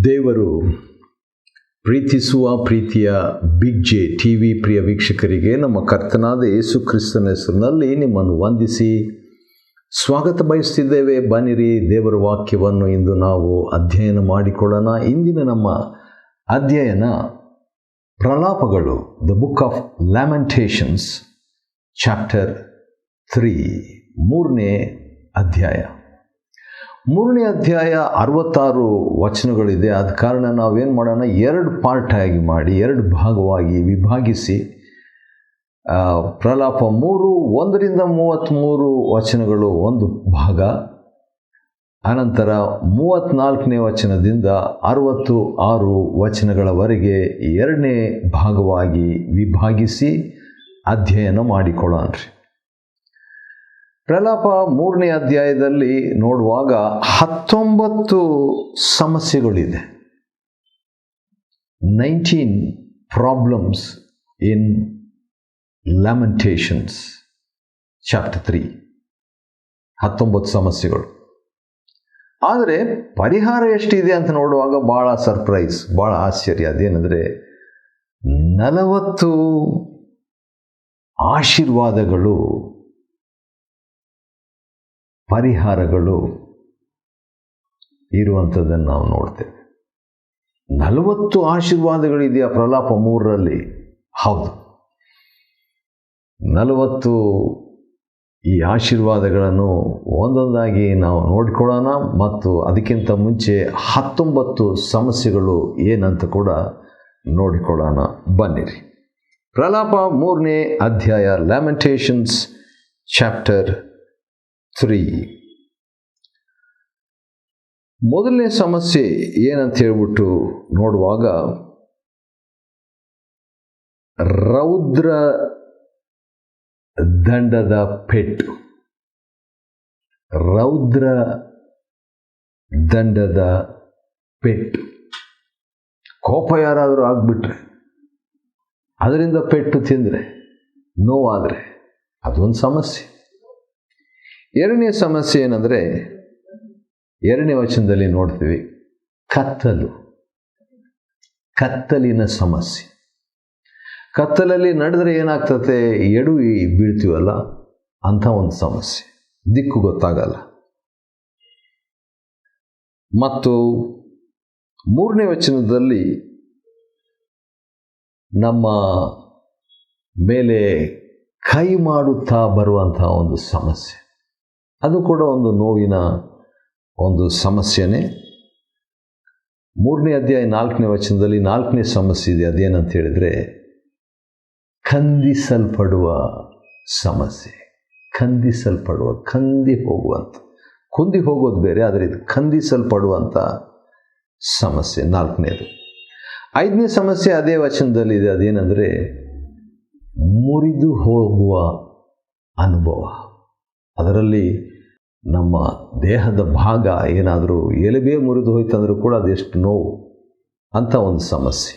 ದೇವರು ಪ್ರೀತಿಸುವ ಪ್ರೀತಿಯ ಬಿಗ್ ಜೆ ಟಿವಿ ಪ್ರಿಯ ವೀಕ್ಷಕರಿಗೆ ನಮ್ಮ ಕರ್ತನಾದ ಯೇಸು ಕ್ರಿಸ್ತನ ಹೆಸರಿನಲ್ಲಿ ನಿಮ್ಮನ್ನು ವಂದಿಸಿ ಸ್ವಾಗತ ಬಯಸ್ತಿದ್ದೇವೆ. ಬನ್ನಿರಿ, ದೇವರ ವಾಕ್ಯವನ್ನು ಇಂದು ನಾವು ಅಧ್ಯಯನ ಮಾಡಿಕೊಳ್ಳೋಣ. ಇಂದಿನ ನಮ್ಮ ಅಧ್ಯಯನ ಪ್ರಲಾಪಗಳು, ದ ಬುಕ್ ಆಫ್ ಲ್ಯಾಮೆಂಟೇಷನ್ಸ್, ಚಾಪ್ಟರ್ 3, 3ನೇ ಅಧ್ಯಾಯ. 3ನೇ ಅಧ್ಯಾಯ 66 ವಚನಗಳಿದೆ. ಆದ ಕಾರಣ ನಾವೇನು ಮಾಡೋಣ, 2 ಪಾರ್ಟಾಗಿ ಮಾಡಿ 2 ಭಾಗವಾಗಿ ವಿಭಾಗಿಸಿ ಪ್ರಲಾಪ 3, 1ರಿಂದ 33 ವಚನಗಳು ಒಂದು ಭಾಗ, ಅನಂತರ 34ನೇ ವಚನದಿಂದ 66 ವಚನಗಳವರೆಗೆ 2ನೇ ಭಾಗವಾಗಿ ವಿಭಾಗಿಸಿ ಅಧ್ಯಯನ ಮಾಡಿಕೊಳ್ಳೋಣ. ಪ್ರಲಾಪ 3ನೇ ಅಧ್ಯಾಯದಲ್ಲಿ ನೋಡುವಾಗ 19 ಸಮಸ್ಯೆಗಳಿದೆ. 19 ಪ್ರಾಬ್ಲಮ್ಸ್ ಇನ್ ಲ್ಯಾಮೆಂಟೇಷನ್ಸ್ ಚಾಪ್ಟರ್ 3. 19 ಸಮಸ್ಯೆಗಳು. ಆದರೆ ಪರಿಹಾರ ಎಷ್ಟಿದೆ ಅಂತ ನೋಡುವಾಗ ಭಾಳ ಸರ್ಪ್ರೈಸ್, ಭಾಳ ಆಶ್ಚರ್ಯ. ಅದೇನೆಂದರೆ 40 ಆಶೀರ್ವಾದಗಳು, ಪರಿಹಾರಗಳು ಇರುವಂಥದ್ದನ್ನು ನಾವು ನೋಡ್ತೇವೆ. 40 ಆಶೀರ್ವಾದಗಳಿದೆಯಾ ಪ್ರಲಾಪ 3ರಲ್ಲಿ? ಹೌದು, 40 ಈ ಆಶೀರ್ವಾದಗಳನ್ನು ಒಂದೊಂದಾಗಿ ನಾವು ನೋಡಿಕೊಳ್ಳೋಣ. ಮತ್ತು ಅದಕ್ಕಿಂತ ಮುಂಚೆ 19 ಸಮಸ್ಯೆಗಳು ಏನಂತ ಕೂಡ ನೋಡಿಕೊಳ್ಳೋಣ. ಬನ್ನಿರಿ. ಪ್ರಲಾಪ 3ನೇ ಅಧ್ಯಾಯ, ಲ್ಯಾಮೆಂಟೇಷನ್ಸ್ ಚಾಪ್ಟರ್ 3. ಮೊದಲನೇ ಸಮಸ್ಯೆ ಏನಂತ ಹೇಳ್ಬಿಟ್ಟು ನೋಡುವಾಗ, ರೌದ್ರ ದಂಡದ ಪೆಟ್ಟು. ರೌದ್ರ ದಂಡದ ಪೆಟ್ಟು. ಕೋಪ ಯಾರಾದರೂ ಆಗಿಬಿಟ್ರೆ, ಅದರಿಂದ ಪೆಟ್ಟು ತಿಂದರೆ, ನೋವಾದರೆ ಅದೊಂದು ಸಮಸ್ಯೆ. 2ನೇ ಸಮಸ್ಯೆ ಏನಂದರೆ, 2ನೇ ವಚನದಲ್ಲಿ ನೋಡ್ತೀವಿ, ಕತ್ತಲಿನ ಸಮಸ್ಯೆ. ಕತ್ತಲಲ್ಲಿ ನಡೆದರೆ ಏನಾಗ್ತದೆ, ಎಡವಿ ಬೀಳ್ತೀವಲ್ಲ, ಅಂಥ ಒಂದು ಸಮಸ್ಯೆ. ದಿಕ್ಕು ಗೊತ್ತಾಗಲ್ಲ. ಮತ್ತು 3ನೇ ವಚನದಲ್ಲಿ ನಮ್ಮ ಮೇಲೆ ಕೈ ಮಾಡುತ್ತಾ ಬರುವಂಥ ಒಂದು ಸಮಸ್ಯೆ. ಅದು ಕೂಡ ಒಂದು ನೋವಿನ ಒಂದು ಸಮಸ್ಯೆನೇ. 3ನೇ ಅಧ್ಯಾಯ 4ನೇ ವಚನದಲ್ಲಿ 4ನೇ ಸಮಸ್ಯೆ ಇದೆ. ಅದೇನಂತ ಹೇಳಿದರೆ, ಖಂದಿಸಲ್ಪಡುವ ಸಮಸ್ಯೆ. ಖಂದಿಸಲ್ಪಡುವ, ಕಂದಿ ಹೋಗುವಂಥ. ಕುಂದಿ ಹೋಗೋದು ಬೇರೆ, ಆದರೆ ಇದು ಖಂದಿಸಲ್ಪಡುವಂಥ ಸಮಸ್ಯೆ 4ನೇದು. 5ನೇ ಸಮಸ್ಯೆ ಅದೇ ವಚನದಲ್ಲಿದೆ. ಅದೇನೆಂದರೆ, ಮುರಿದು ಹೋಗುವ ಅನುಭವ. ಅದರಲ್ಲಿ ನಮ್ಮ ದೇಹದ ಭಾಗ ಏನಾದರೂ ಎಲುಬೇ ಮುರಿದು ಹೋಯ್ತಂದ್ರೂ ಕೂಡ ಅದೆಷ್ಟು ನೋವು ಅಂತ ಒಂದು ಸಮಸ್ಯೆ.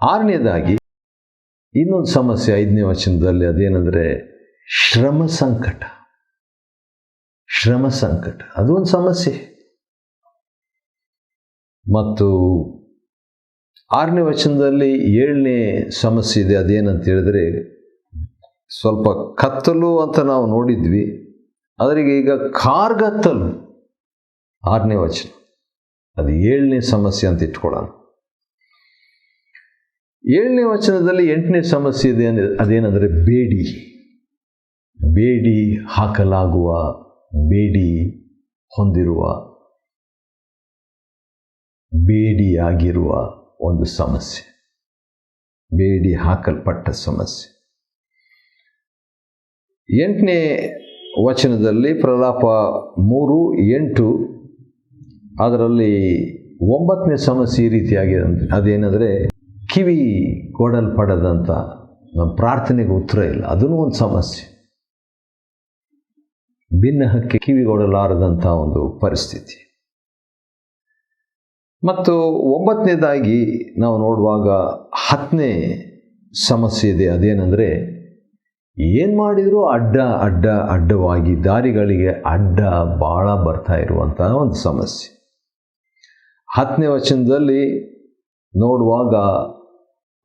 6ನೇದಾಗಿ ಇನ್ನೊಂದು ಸಮಸ್ಯೆ 5ನೇ ವಚನದಲ್ಲಿ. ಅದೇನೆಂದರೆ, ಶ್ರಮ ಸಂಕಟ. ಅದು ಒಂದು ಸಮಸ್ಯೆ. ಮತ್ತು 6ನೇ ವಚನದಲ್ಲಿ 7ನೇ ಸಮಸ್ಯೆ ಇದೆ. ಅದೇನಂತ ಹೇಳಿದ್ರೆ, ಸ್ವಲ್ಪ ಕತ್ತಲು ಅಂತ ನಾವು ನೋಡಿದ್ವಿ, ಅದರಿಗೆ ಈಗ ಕಾರ್ಗತ್ತಲು. 6ನೇ ವಚನ, ಅದು 7ನೇ ಸಮಸ್ಯೆ ಅಂತ ಇಟ್ಕೊಳ್ಳೋಣ. 7ನೇ ವಚನದಲ್ಲಿ 8ನೇ ಸಮಸ್ಯೆ ಇದೆ. ಅದೇನೆಂದರೆ, ಬೇಡಿ ಹಾಕಲಾಗುವ, ಬೇಡಿ ಹೊಂದಿರುವ, ಬೇಡಿಯಾಗಿರುವ ಒಂದು ಸಮಸ್ಯೆ. ಬೇಡಿ ಹಾಕಲ್ಪಟ್ಟ ಸಮಸ್ಯೆ. 8ನೇ ವಚನದಲ್ಲಿ ಪ್ರಲಾಪ 3:8, ಅದರಲ್ಲಿ 9ನೇ ಸಮಸ್ಯೆ ಈ ರೀತಿಯಾಗಿದೆ. ಅದೇನೆಂದರೆ, ಕಿವಿ ಕೊಡಲ್ಪಡದಂಥ, ನಮ್ಮ ಪ್ರಾರ್ಥನೆಗೆ ಉತ್ತರ ಇಲ್ಲ, ಅದೂ ಒಂದು ಸಮಸ್ಯೆ. ಭಿನ್ನಹಕ್ಕೆ ಕಿವಿಗೊಡಲಾರದಂಥ ಒಂದು ಪರಿಸ್ಥಿತಿ. ಮತ್ತು 9ನೇದಾಗಿ ನಾವು ನೋಡುವಾಗ 10ನೇ ಸಮಸ್ಯೆ ಇದೆ. ಅದೇನೆಂದರೆ, ಏನು ಮಾಡಿದರೂ ಅಡ್ಡವಾಗಿ ದಾರಿಗಳಿಗೆ ಅಡ್ಡ ಭಾಳ ಬರ್ತಾ ಇರುವಂಥ ಒಂದು ಸಮಸ್ಯೆ. 10ನೇ ವಚನದಲ್ಲಿ ನೋಡುವಾಗ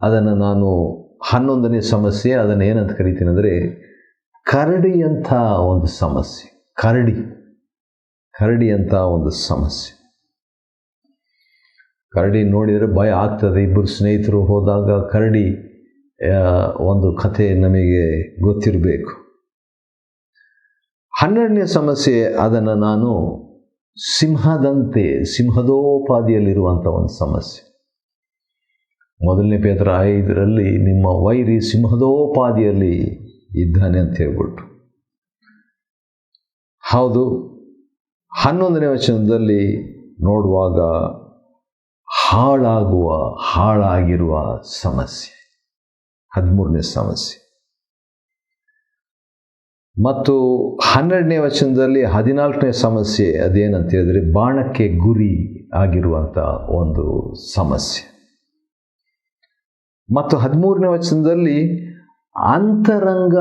ಅದನ್ನು ನಾನು 11ನೇ ಸಮಸ್ಯೆ ಅದನ್ನು ಏನಂತ ಕರಿತೀನಿ ಅಂದರೆ ಕರಡಿ ಅಂತ ಒಂದು ಸಮಸ್ಯೆ. ಕರಡಿ ಅಂತ ಒಂದು ಸಮಸ್ಯೆ. ಕರಡಿ ನೋಡಿದರೆ ಭಯ ಆಗ್ತದೆ. ಇಬ್ಬರು ಸ್ನೇಹಿತರು ಹೋದಾಗ ಕರಡಿ ಒಂದು ಕಥೆ ನಮಗೆ ಗೊತ್ತಿರಬೇಕು. 12ನೇ ಸಮಸ್ಯೆ ಅದನ್ನು ನಾನು ಸಿಂಹದೋಪಾದಿಯಲ್ಲಿರುವಂಥ ಒಂದು ಸಮಸ್ಯೆ. 1 ಪೇತ್ರ 5 ನಿಮ್ಮ ವೈರಿ ಸಿಂಹದೋಪಾದಿಯಲ್ಲಿ ಇದ್ದಾನೆ ಅಂತ ಹೇಳ್ಬಿಟ್ಟು. ಹೌದು, 11ನೇ ವಚನದಲ್ಲಿ ನೋಡುವಾಗ ಹಾಳಾಗಿರುವ ಸಮಸ್ಯೆ, 13ನೇ ಸಮಸ್ಯೆ. ಮತ್ತು 12ನೇ ವಚನದಲ್ಲಿ 14ನೇ ಸಮಸ್ಯೆ ಅದೇನಂತ ಹೇಳಿದ್ರೆ ಬಾಣಕ್ಕೆ ಗುರಿ ಆಗಿರುವಂಥ ಒಂದು ಸಮಸ್ಯೆ. ಮತ್ತು 13ನೇ ವಚನದಲ್ಲಿ ಅಂತರಂಗ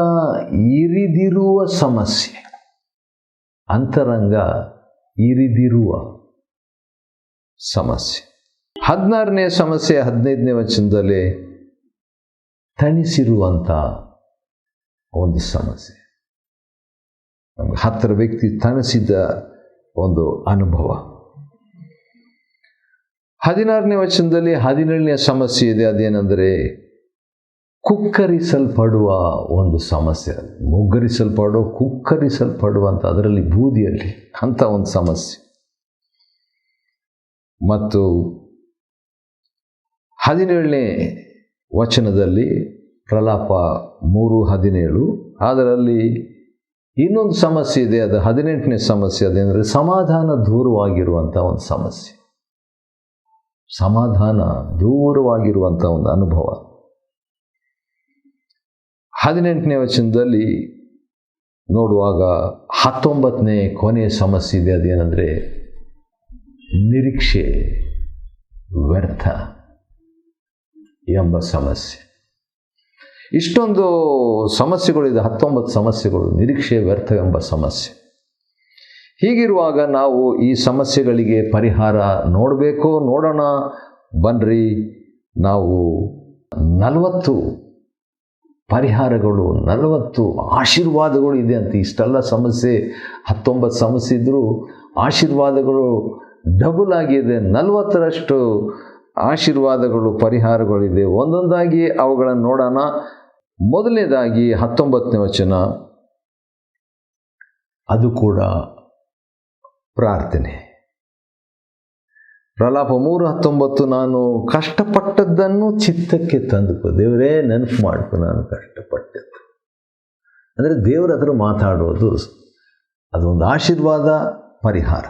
ಇರಿದಿರುವ ಸಮಸ್ಯೆ. 16ನೇ ಸಮಸ್ಯೆ 15ನೇ ವಚನದಲ್ಲಿ ತಣಿಸಿರುವಂಥ ಒಂದು ಸಮಸ್ಯೆ. ನಮಗೆ 10 ವ್ಯಕ್ತಿ ತಣಿಸಿದ ಒಂದು ಅನುಭವ. 16ನೇ ವಚನದಲ್ಲಿ 17ನೇ ಸಮಸ್ಯೆ ಇದೆ. ಅದೇನೆಂದರೆ ಕುಕ್ಕರಿಸಲ್ಪಡುವ ಒಂದು ಸಮಸ್ಯೆ. ಕುಕ್ಕರಿಸಲ್ಪಡುವಂಥ ಅದರಲ್ಲಿ ಬೂದಿಯಲ್ಲಿ ಅಂಥ ಒಂದು ಸಮಸ್ಯೆ. ಮತ್ತು 17ನೇ ವಚನದಲ್ಲಿ ಪ್ರಲಾಪ 3:17 ಅದರಲ್ಲಿ ಇನ್ನೊಂದು ಸಮಸ್ಯೆ ಇದೆ. ಅದು 18ನೇ ಸಮಸ್ಯೆ. ಅದೇನೆಂದರೆ ಸಮಾಧಾನ ದೂರವಾಗಿರುವಂಥ ಒಂದು ಸಮಸ್ಯೆ. ದೂರವಾಗಿರುವಂಥ ಒಂದು ಅನುಭವ. 18ನೇ ವಚನದಲ್ಲಿ ನೋಡುವಾಗ 19ನೇ ಕೊನೆಯ ಸಮಸ್ಯೆ ಇದೆ. ಅದೇನೆಂದರೆ ನಿರೀಕ್ಷೆ ವ್ಯರ್ಥ ಎಂಬ ಸಮಸ್ಯೆ. ಇಷ್ಟೊಂದು ಸಮಸ್ಯೆಗಳಿದೆ, 19 ಸಮಸ್ಯೆಗಳು. ನಿರೀಕ್ಷೆ ವ್ಯರ್ಥ ಎಂಬ ಸಮಸ್ಯೆ. ಹೀಗಿರುವಾಗ ನಾವು ಈ ಸಮಸ್ಯೆಗಳಿಗೆ ಪರಿಹಾರ ನೋಡೋಣ. ಬನ್ನಿರಿ, ನಾವು 40 ಪರಿಹಾರಗಳು, 40 ಆಶೀರ್ವಾದಗಳು ಇದೆ ಅಂತ. ಇಷ್ಟೆಲ್ಲ ಸಮಸ್ಯೆ, 19 ಸಮಸ್ಯೆ ಇದ್ದರೂ ಆಶೀರ್ವಾದಗಳು ಡಬಲ್ ಆಗಿದೆ. 40ರಷ್ಟು ಆಶೀರ್ವಾದಗಳು, ಪರಿಹಾರಗಳಿದೆ. ಒಂದೊಂದಾಗಿ ಅವುಗಳನ್ನು ನೋಡೋಣ. ಮೊದಲನೇದಾಗಿ 19ನೇ ವಚನ, ಅದು ಕೂಡ ಪ್ರಾರ್ಥನೆ. ಪ್ರಲಾಪ 3:19 ನಾನು ಕಷ್ಟಪಟ್ಟದ್ದನ್ನು ಚಿತ್ತಕ್ಕೆ ತಂದುಕೋ. ದೇವರೇ ನೆನಪು ಮಾಡ್ಕೊ, ನಾನು ಕಷ್ಟಪಟ್ಟದ್ದು. ಅಂದರೆ ದೇವರ ಹತ್ರ ಮಾತಾಡೋದು ಅದೊಂದು ಆಶೀರ್ವಾದ, ಪರಿಹಾರ.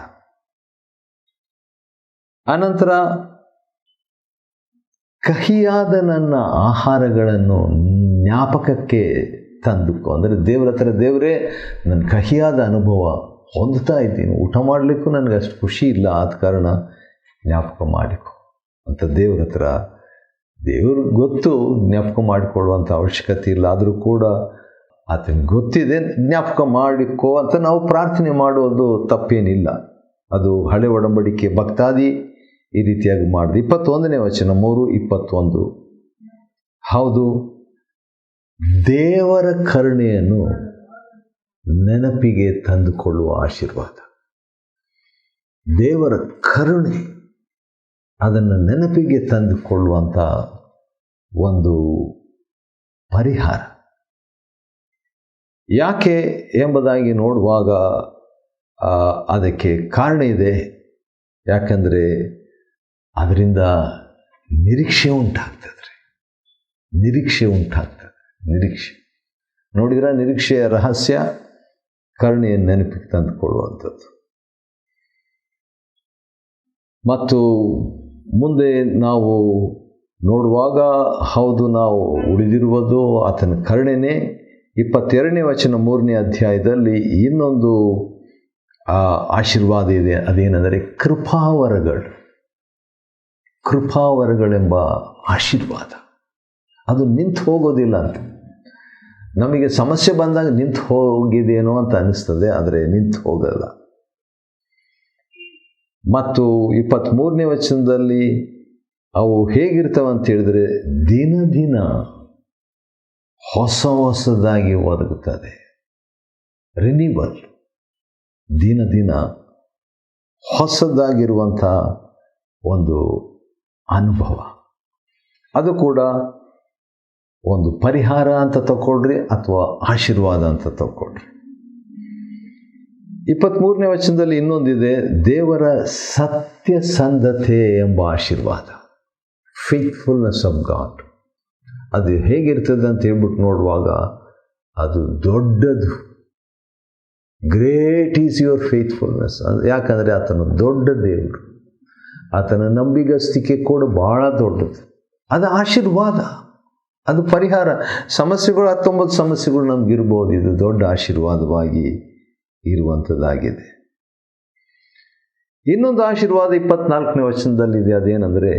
ಅನಂತರ ಕಹಿಯಾದ ನನ್ನ ಆಹಾರಗಳನ್ನು ಜ್ಞಾಪಕಕ್ಕೆ ತಂದುಕೋ. ಅಂದರೆ ದೇವರ ಹತ್ರ, ದೇವರೇ ನನ್ನ ಕಹಿಯಾದ ಅನುಭವ ಹೊಂದುತ್ತಾ ಇದ್ದೀನಿ, ಊಟ ಮಾಡಲಿಕ್ಕೂ ನನಗೆ ಅಷ್ಟು ಖುಷಿ ಇಲ್ಲ, ಆದ ಕಾರಣ ಜ್ಞಾಪಕ ಮಾಡಿಕೊ ಅಂತ ದೇವ್ರ ಹತ್ರ. ದೇವ್ರಿಗೆ ಗೊತ್ತು ಜ್ಞಾಪಕ ಮಾಡಿಕೊಳ್ಳುವಂಥ ಅವಶ್ಯಕತೆ ಇಲ್ಲ, ಆದರೂ ಕೂಡ ಆತನಿಗೆ ಗೊತ್ತಿದೆ ಜ್ಞಾಪಕ ಮಾಡಿಕೊ ಅಂತ ನಾವು ಪ್ರಾರ್ಥನೆ ಮಾಡೋದು ತಪ್ಪೇನಿಲ್ಲ. ಅದು ಹಳೆ ಒಡಂಬಡಿಕೆ ಭಕ್ತಾದಿ ಈ ರೀತಿಯಾಗಿ ಮಾಡಿದೆ. 21ನೇ ವಚನ 3:21 ಹೌದು, ದೇವರ ಕರುಣೆಯನ್ನು ನೆನಪಿಗೆ ತಂದುಕೊಳ್ಳುವ ಆಶೀರ್ವಾದ. ದೇವರ ಕರುಣೆ ಅದನ್ನು ನೆನಪಿಗೆ ತಂದುಕೊಳ್ಳುವಂಥ ಒಂದು ಪರಿಹಾರ. ಯಾಕೆ ಎಂಬುದಾಗಿ ನೋಡುವಾಗ ಅದಕ್ಕೆ ಕಾರಣ ಇದೆ. ಯಾಕಂದರೆ ಅದರಿಂದ ನಿರೀಕ್ಷೆ ಉಂಟಾಗ್ತದೆ. ನಿರೀಕ್ಷೆ ನೋಡಿದ್ರೆ ನಿರೀಕ್ಷೆಯ ರಹಸ್ಯ ಕರುಣೆಯನ್ನು ನೆನಪಿಗೆ ತಂದುಕೊಳ್ಳುವಂಥದ್ದು. ಮತ್ತು ಮುಂದೆ ನಾವು ನೋಡುವಾಗ ಹೌದು, ನಾವು ಉಳಿದಿರುವುದು ಆತನ ಕರುಣೆನೇ. 22ನೇ ವಚನ 3ನೇ ಅಧ್ಯಾಯದಲ್ಲಿ ಇನ್ನೊಂದು ಆಶೀರ್ವಾದ ಇದೆ. ಅದೇನೆಂದರೆ ಕೃಪಾವರಗಳೆಂಬ ಆಶೀರ್ವಾದ. ಅದು ನಿಂತು ಹೋಗೋದಿಲ್ಲ ಅಂತ. ನಮಗೆ ಸಮಸ್ಯೆ ಬಂದಾಗ ನಿಂತು ಹೋಗಿದೇನೋ ಅಂತ ಅನಿಸ್ತದೆ, ಆದರೆ ನಿಂತು ಹೋಗಲ್ಲ. ಮತ್ತು 23ನೇ ವಚನದಲ್ಲಿ ಅವು ಹೇಗಿರ್ತವೆ ಅಂತ ಹೇಳಿದ್ರೆ, ದಿನ ದಿನ ಹೊಸದಾಗಿ ಒದಗುತ್ತದೆ. ರಿನಿವಲ್, ದಿನ ದಿನ ಹೊಸದಾಗಿರುವಂಥ ಒಂದು ಅನುಭವ. ಅದು ಕೂಡ ಒಂದು ಪರಿಹಾರ ಅಂತ ತಗೊಳ್ರಿ ಅಥವಾ ಆಶೀರ್ವಾದ ಅಂತ ತಗೊಳ್ರಿ. 23ನೇ ವಚನದಲ್ಲಿ ಇನ್ನೊಂದಿದೆ, ದೇವರ ಸತ್ಯಸಂಧತೆ ಎಂಬ ಆಶೀರ್ವಾದ, ಫೇತ್ಫುಲ್ನೆಸ್ ಆಫ್ ಗಾಡ್. ಅದು ಹೇಗಿರ್ತದೆ ಅಂತ ಹೇಳ್ಬಿಟ್ಟು ನೋಡುವಾಗ ಅದು ದೊಡ್ಡದು. Great is your faithfulness. ಯಾಕಂದರೆ ಆತನು ದೊಡ್ಡ ದೇವರು, ಆತನ ನಂಬಿಗಸ್ತಿಕೆ ಕೂಡ ಬಹಳ ದೊಡ್ಡದು. ಅದು ಆಶೀರ್ವಾದ, ಅದು ಪರಿಹಾರ. ಸಮಸ್ಯೆಗಳು 19 ಸಮಸ್ಯೆಗಳು ನಮಗಿರ್ಬೋದು, ಇದು ದೊಡ್ಡ ಆಶೀರ್ವಾದವಾಗಿ ಇರುವಂಥದ್ದಾಗಿದೆ. ಇನ್ನೊಂದು ಆಶೀರ್ವಾದ 24ನೇ ವಚನದಲ್ಲಿದೆ. ಅದೇನೆಂದರೆ,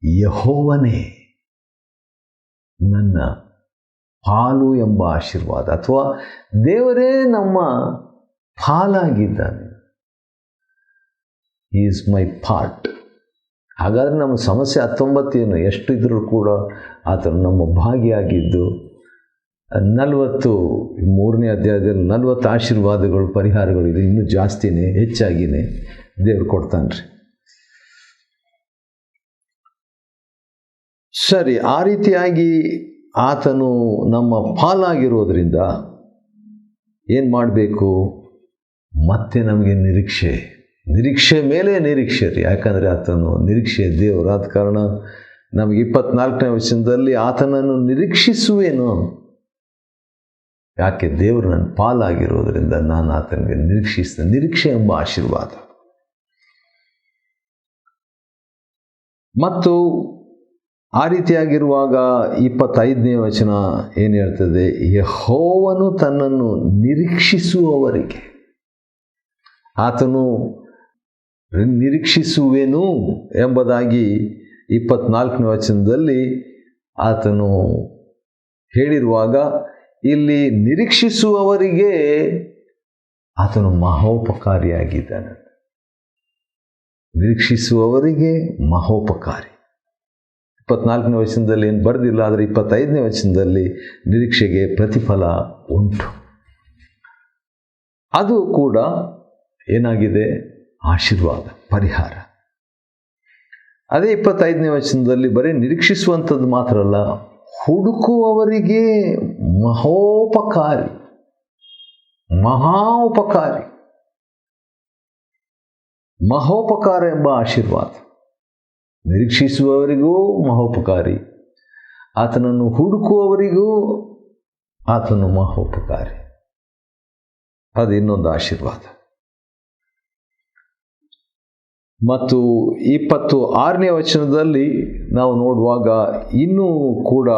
ಯೆಹೋವನೇ ನನ್ನ ಪಾಲು ಎಂಬ ಆಶೀರ್ವಾದ, ಅಥವಾ ದೇವರೇ ನಮ್ಮ ಪಾಲಾಗಿದ್ದಾನೆ. He is my part. ಹಾಗಾದರೆ ನಮ್ಮ ಸಮಸ್ಯೆ 19 ಏನು ಎಷ್ಟು ಇದ್ರೂ ಕೂಡ ಆತನು ನಮ್ಮ ಭಾಗಿಯಾಗಿದ್ದು 43ನೇ ಅಧ್ಯಾಯದಲ್ಲಿ 40 ಆಶೀರ್ವಾದಗಳು, ಪರಿಹಾರಗಳು ಇದೆ. ಇನ್ನೂ ಜಾಸ್ತಿನೇ, ಹೆಚ್ಚಾಗಿನೇ ದೇವರು ಕೊಡ್ತಾನೆ ರೀ. ಸರಿ, ಆ ರೀತಿಯಾಗಿ ಆತನು ನಮ್ಮ ಪಾಲಾಗಿರೋದ್ರಿಂದ ಏನು ಮಾಡಬೇಕು? ಮತ್ತೆ ನಮಗೆ ನಿರೀಕ್ಷೆ ಮೇಲೆ ನಿರೀಕ್ಷೆ ರೀ. ಯಾಕಂದರೆ ಆತನು ನಿರೀಕ್ಷೆ ದೇವರು. ಆದ ಕಾರಣ ನಮಗೆ 24ನೇ ವಚನದಲ್ಲಿ ಆತನನ್ನು ನಿರೀಕ್ಷಿಸುವೇನು. ಯಾಕೆ? ದೇವರು ನನ್ನ ಪಾಲಾಗಿರೋದ್ರಿಂದ ನಾನು ಆತನಿಗೆ ನಿರೀಕ್ಷಿಸ್ತೇನೆ. ನಿರೀಕ್ಷೆ ಎಂಬ ಆಶೀರ್ವಾದ. ಮತ್ತು ಆ ರೀತಿಯಾಗಿರುವಾಗ 25ನೇ ವಚನ ಏನು ಹೇಳ್ತದೆ? ಯೆಹೋವನು ತನ್ನನ್ನು ನಿರೀಕ್ಷಿಸುವವರಿಗೆ, ಆತನು ನಿರೀಕ್ಷಿಸುವೆನು ಎಂಬುದಾಗಿ 24ನೇ ವಚನದಲ್ಲಿ ಆತನು ಹೇಳಿರುವಾಗ, ಇಲ್ಲಿ ನಿರೀಕ್ಷಿಸುವವರಿಗೆ ಆತನು ಮಹೋಪಕಾರಿಯಾಗಿದ್ದಾನೆ. ನಿರೀಕ್ಷಿಸುವವರಿಗೆ ಮಹೋಪಕಾರಿ. 24ನೇ ವಚನದಲ್ಲಿ ಏನು ಬರೆದಿಲ್ಲ, ಆದರೆ 25ನೇ ವಚನದಲ್ಲಿ ನಿರೀಕ್ಷೆಗೆ ಪ್ರತಿಫಲ ಉಂಟು. ಅದು ಕೂಡ ಏನಾಗಿದೆ? ಆಶೀರ್ವಾದ, ಪರಿಹಾರ. ಅದೇ 25ನೇ ವಚನದಲ್ಲಿ ಬರೀ ನಿರೀಕ್ಷಿಸುವಂಥದ್ದು ಮಾತ್ರ ಅಲ್ಲ, ಹುಡುಕುವವರಿಗೆ ಮಹೋಪಕಾರಿ, ಮಹೋಪಕಾರಿ, ಮಹೋಪಕಾರ ಎಂಬ ಆಶೀರ್ವಾದ. ನಿರೀಕ್ಷಿಸುವವರಿಗೂ ಮಹೋಪಕಾರಿ, ಆತನನ್ನು ಹುಡುಕುವವರಿಗೂ ಆತನು ಮಹೋಪಕಾರಿ. ಅದು ಇನ್ನೊಂದು ಆಶೀರ್ವಾದ. ಮತ್ತು 26ನೇ ವಚನದಲ್ಲಿ ನಾವು ನೋಡುವಾಗ ಇನ್ನೂ ಕೂಡ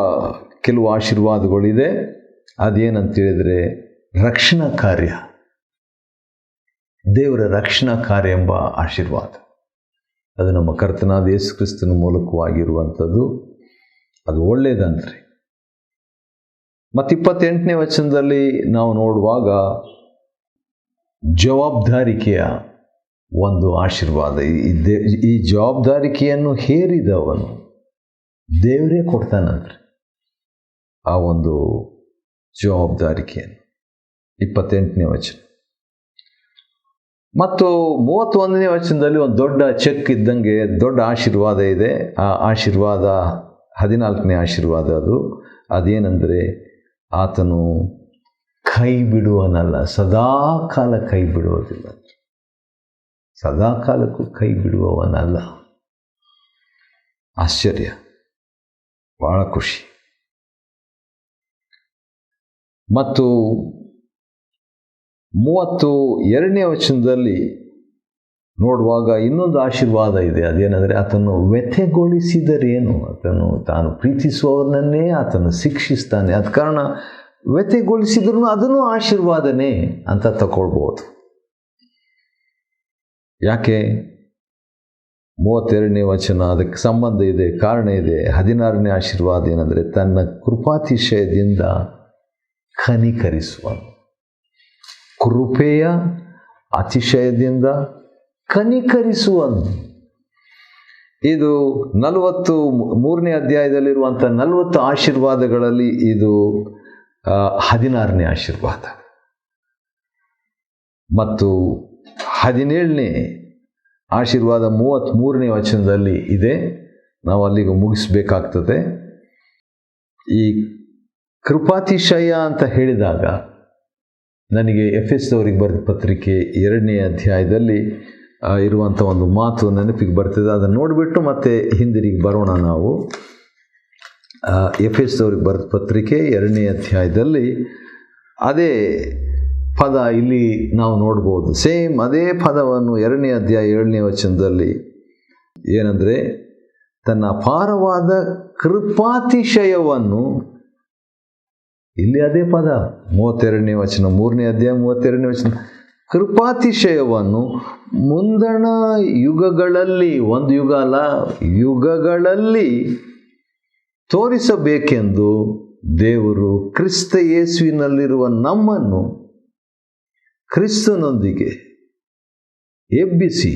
ಕೆಲವು ಆಶೀರ್ವಾದಗಳಿದೆ. ಅದೇನಂತ ಹೇಳಿದರೆ, ರಕ್ಷಣಾ ಕಾರ್ಯ, ದೇವರ ರಕ್ಷಣಾ ಕಾರ್ಯ ಎಂಬ ಆಶೀರ್ವಾದ. ಅದು ನಮ್ಮ ಕರ್ತನಾದ ಯೇಸು ಕ್ರಿಸ್ತನ ಮೂಲಕವಾಗಿರುವಂಥದ್ದು. ಅದು ಒಳ್ಳೆಯದಂತ್ರಿ. ಮತ್ತು 28ನೇ ವಚನದಲ್ಲಿ ನಾವು ನೋಡುವಾಗ ಜವಾಬ್ದಾರಿಕೆಯ ಒಂದು ಆಶೀರ್ವಾದ. ಈ ಜವಾಬ್ದಾರಿಕೆಯನ್ನು ಹೇರಿದವನು ದೇವರೇ ಕೊಡ್ತಾನಂತ್ರಿ ಆ ಒಂದು ಜವಾಬ್ದಾರಿಕೆಯನ್ನು. 28ನೇ ವಚನ. ಮತ್ತು 31ನೇ ವಚನದಲ್ಲಿ ಒಂದು ದೊಡ್ಡ ಚೆಕ್ ಇದ್ದಂಗೆ ದೊಡ್ಡ ಆಶೀರ್ವಾದ ಇದೆ. ಆ ಆಶೀರ್ವಾದ 14ನೇ ಆಶೀರ್ವಾದ. ಅದೇನೆಂದರೆ, ಆತನು ಕೈ ಬಿಡುವನಲ್ಲ, ಸದಾಕಾಲ ಕೈ ಬಿಡುವುದಿಲ್ಲ. ಸದಾಕಾಲಕ್ಕೂ ಕೈ ಬಿಡುವವನಲ್ಲ. ಆಶ್ಚರ್ಯ, ಬಹಳ ಖುಷಿ. ಮತ್ತು 32ನೇ ವಚನದಲ್ಲಿ ನೋಡುವಾಗ ಇನ್ನೊಂದು ಆಶೀರ್ವಾದ ಇದೆ. ಅದೇನೆಂದರೆ, ಆತನು ವ್ಯಥೆಗೊಳಿಸಿದರೇನು, ಆತನು ತಾನು ಪ್ರೀತಿಸುವವರನ್ನೇ ಆತನು ಶಿಕ್ಷಿಸ್ತಾನೆ. ಆದ ಕಾರಣ ವ್ಯಥೆಗೊಳಿಸಿದ್ರೂ ಅದನ್ನು ಆಶೀರ್ವಾದನೇ ಅಂತ ತಗೊಳ್ಬೋದು. ಯಾಕೆ? 32ನೇ ವಚನ ಅದಕ್ಕೆ ಸಂಬಂಧ ಇದೆ, ಕಾರಣ ಇದೆ. 16ನೇ ಆಶೀರ್ವಾದ ಏನಂದರೆ, ತನ್ನ ಕೃಪಾತಿಶಯದಿಂದ ಕನಿಕರಿಸುವ, ಕೃಪೆಯ ಅತಿಶಯದಿಂದ ಕನಿಕರಿಸುವನು. ಇದು 43ನೇ ಅಧ್ಯಾಯದಲ್ಲಿರುವಂಥ 40 ಆಶೀರ್ವಾದಗಳಲ್ಲಿ ಇದು 16ನೇ ಆಶೀರ್ವಾದ. ಮತ್ತು 17ನೇ ಆಶೀರ್ವಾದ 33ನೇ ವಚನದಲ್ಲಿ ಇದೆ. ನಾವು ಅಲ್ಲಿಗೆ ಮುಗಿಸ್ಬೇಕಾಗ್ತದೆ. ಈ ಕೃಪಾತಿಶಯ ಅಂತ ಹೇಳಿದಾಗ ನನಗೆ ಎಫೆಸದವರಿಗೆ ಬರೆದ ಪತ್ರಿಕೆ 2ನೇ ಅಧ್ಯಾಯದಲ್ಲಿ ಇರುವಂಥ ಒಂದು ಮಾತು ನೆನಪಿಗೆ ಬರ್ತದೆ. ಅದನ್ನು ನೋಡಿಬಿಟ್ಟು ಮತ್ತೆ ಹಿಂದಿರುಗಿ ಬರೋಣ. ನಾವು ಎಫೆಸದವರಿಗೆ ಬರೆದ ಪತ್ರಿಕೆ 2ನೇ ಅಧ್ಯಾಯದಲ್ಲಿ ಅದೇ ಪದ ಇಲ್ಲಿ ನಾವು ನೋಡ್ಬೋದು. ಸೇಮ್ ಅದೇ ಪದವನ್ನು 2ನೇ ಅಧ್ಯಾಯ 7ನೇ ವಚನದಲ್ಲಿ ಏನಂದರೆ, ತನ್ನ ಅಪಾರವಾದ ಕೃಪಾತಿಶಯವನ್ನು, ಇಲ್ಲಿ ಅದೇ ಪದ 32ನೇ ವಚನ, 3ನೇ ಅಧ್ಯಾಯ 32ನೇ ವಚನ, ಕೃಪಾತಿಶಯವನ್ನು ಮುಂದಣ ಯುಗಗಳಲ್ಲಿ, ಒಂದು ಯುಗ ಅಲ್ಲ, ಯುಗಗಳಲ್ಲಿ ತೋರಿಸಬೇಕೆಂದು ದೇವರು ಕ್ರಿಸ್ತ ಯೇಸುವಿನಲ್ಲಿರುವ ನಮ್ಮನ್ನು ಕ್ರಿಸ್ತನೊಂದಿಗೆ ಎಬ್ಬಿಸಿ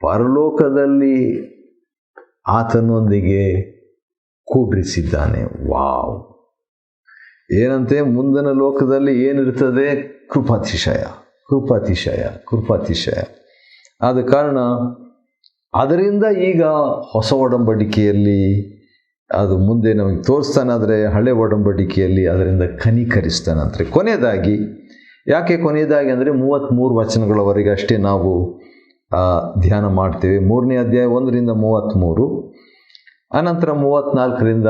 ಪರಲೋಕದಲ್ಲಿ ಆತನೊಂದಿಗೆ ಕೂಡ್ರಿಸಿದ್ದಾನೆ. ವಾವ್! ಏನಂತೆ, ಮುಂದಿನ ಲೋಕದಲ್ಲಿ ಏನಿರ್ತದೆ? ಕೃಪಾತಿಶಯ, ಕೃಪಾತಿಶಯ, ಕೃಪಾತಿಶಯ. ಆದ ಕಾರಣ ಅದರಿಂದ ಈಗ ಹೊಸ ಒಡಂಬಡಿಕೆಯಲ್ಲಿ ಅದು ಮುಂದೆ ನಮಗೆ ತೋರಿಸ್ತಾನಾದರೆ, ಹಳೆ ಒಡಂಬಡಿಕೆಯಲ್ಲಿ ಅದರಿಂದ ಕನಿಕರಿಸ್ತಾನಂದರೆ. ಕೊನೆಯದಾಗಿ, ಯಾಕೆ ಕೊನೆಯದಾಗಿ ಅಂದರೆ 33 ವಚನಗಳವರೆಗೆ ಅಷ್ಟೇ ನಾವು ಧ್ಯಾನ ಮಾಡ್ತೇವೆ. 3ನೇ ಅಧ್ಯಾಯ 1ರಿಂದ 33, ಅನಂತರ 34ರಿಂದ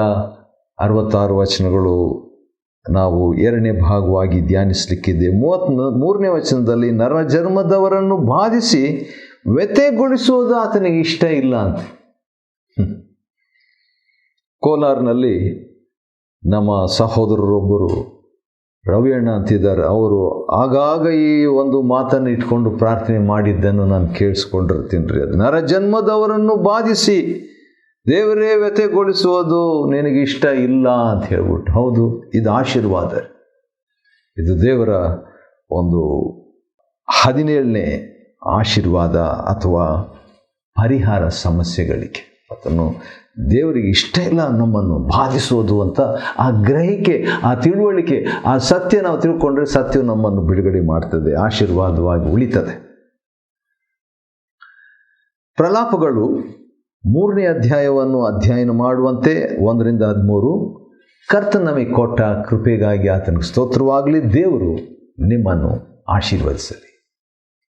66 ವಚನಗಳು ನಾವು 2ನೇ ಭಾಗವಾಗಿ ಧ್ಯಾನಿಸಲಿಕ್ಕಿದೆ. 33ನೇ ವಚನದಲ್ಲಿ ನರಜನ್ಮದವರನ್ನು ಬಾಧಿಸಿ ವ್ಯಥೆಗೊಳಿಸುವುದು ಆತನಿಗೆ ಇಷ್ಟ ಇಲ್ಲ ಅಂತ. ಕೋಲಾರ್ನಲ್ಲಿ ನಮ್ಮ ಸಹೋದರರೊಬ್ಬರು ರವಿಯಣ್ಣ ಅಂತಿದ್ದಾರೆ. ಅವರು ಆಗಾಗ ಈ ಒಂದು ಮಾತನ್ನು ಇಟ್ಕೊಂಡು ಪ್ರಾರ್ಥನೆ ಮಾಡಿದ್ದನ್ನು ನಾನು ಕೇಳಿಸ್ಕೊಂಡಿರ್ತೀನಿ ರೀ. ಅದು ನರಜನ್ಮದವರನ್ನು ಬಾಧಿಸಿ ದೇವರೇ ವ್ಯಥೆಗೊಳಿಸುವುದು ನಿನಗೆ ಇಷ್ಟ ಇಲ್ಲ ಅಂತ ಹೇಳ್ಬಿಟ್ಟು. ಹೌದು, ಇದು ಆಶೀರ್ವಾದ. ಇದು ದೇವರ ಒಂದು 17ನೇ ಆಶೀರ್ವಾದ ಅಥವಾ ಪರಿಹಾರ ಸಮಸ್ಯೆಗಳಿಗೆ. ಅದನ್ನು ದೇವರಿಗೆ ಇಷ್ಟ ಇಲ್ಲ ನಮ್ಮನ್ನು ಬಾಧಿಸೋದು ಅಂತ ಆ ಗ್ರಹಿಕೆ, ಆ ತಿಳುವಳಿಕೆ, ಆ ಸತ್ಯ ನಾವು ತಿಳ್ಕೊಂಡ್ರೆ ಸತ್ಯವು ನಮ್ಮನ್ನು ಬಿಡುಗಡೆ ಮಾಡ್ತದೆ, ಆಶೀರ್ವಾದವಾಗಿ ಉಳಿತದೆ. ಪ್ರಲಾಪಗಳು 3ನೇ ಅಧ್ಯಾಯವನ್ನು ಅಧ್ಯಯನ ಮಾಡುವಂತೆ 1ರಿಂದ 13 ಕರ್ತನ ನಮಗೆ ಕೊಟ್ಟ ಕೃಪೆಗಾಗಿ ಆತನಿಗೆ ಸ್ತೋತ್ರವಾಗಲಿ. ದೇವರು ನಿಮ್ಮನ್ನು ಆಶೀರ್ವದಿಸಲಿ.